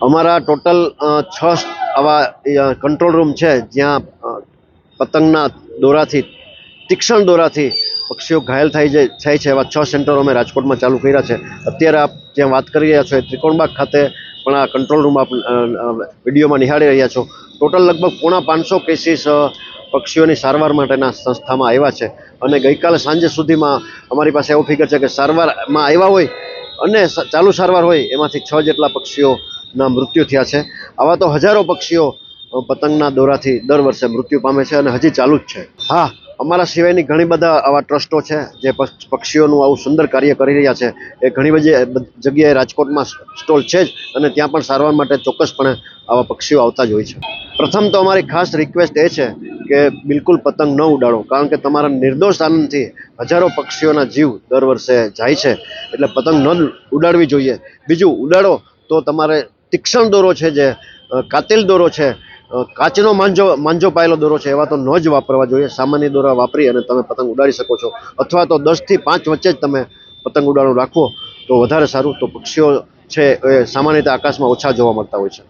અમારા ટોટલ 6 આવા control room છે જ્યાં પતંગના દોરાથી તીક્ષ્ણ દોરાથી પક્ષીઓ ઘાયલ થાય છે એવા 6 સેન્ટરો અમે રાજકોટમાં ચાલુ કર્યા છે. અત્યારે આપ જ્યાં વાત કરી રહ્યા છો એ ત્રિકોણબાગ ખાતે પણ આ કંટ્રોલ રૂમ આપ વિડીયોમાં નિહાળી રહ્યા છો. ટોટલ લગભગ 550 કેસીસ પક્ષીઓની સારવાર માટેના સંસ્થામાં આવ્યા છે અને ગઈકાલે સાંજે સુધીમાં અમારી પાસે એવો ફિગર છે કે સારવારમાં આવ્યા હોય અને ચાલુ સારવાર હોય એમાંથી 6 જેટલા પક્ષીઓના મૃત્યુ થયા છે. આવા તો હજારો પક્ષીઓ પતંગના દોરાથી દર વર્ષે મૃત્યુ પામે છે અને હજી ચાલુ જ છે. હા, અમારા સિવાયની ઘણી બધા આવા ટ્રસ્ટો છે જે પક્ષીઓનું આવું સુંદર કાર્ય કરી રહ્યા છે. એ ઘણી બધી જગ્યાએ રાજકોટમાં સ્ટોલ છે જ અને ત્યાં પણ સારવાર માટે ચોક્કસપણે આવા પક્ષીઓ આવતા જ હોય છે. પ્રથમ તો અમારી ખાસ રિક્વેસ્ટ એ છે કે બિલકુલ પતંગ ન ઉડાડો, કારણ કે તમારા નિર્દોષ આનંદથી હજારો પક્ષીઓના જીવ દર વર્ષે જાય છે, એટલે પતંગ ન ઉડાડવી જોઈએ. બીજું, ઉડાડો તો તમારે તીક્ષ્ણ દોરો છે, જે કાતિલ દોરો છે, કાચનો માંજો પાયેલો દોરો છે, એવા તો ન જ વાપરવા જોઈએ. સામાન્ય દોરા વાપરી અને તમે પતંગ ઉડાડી શકો છો, અથવા તો 10 થી 5 વચ્ચે જ તમે પતંગ ઉડાડો રાખવો તો વધારે સારું. તો પક્ષીઓ છે એ સામાન્ય રીતે આકાશમાં ઓછા જોવા મળતા હોય છે.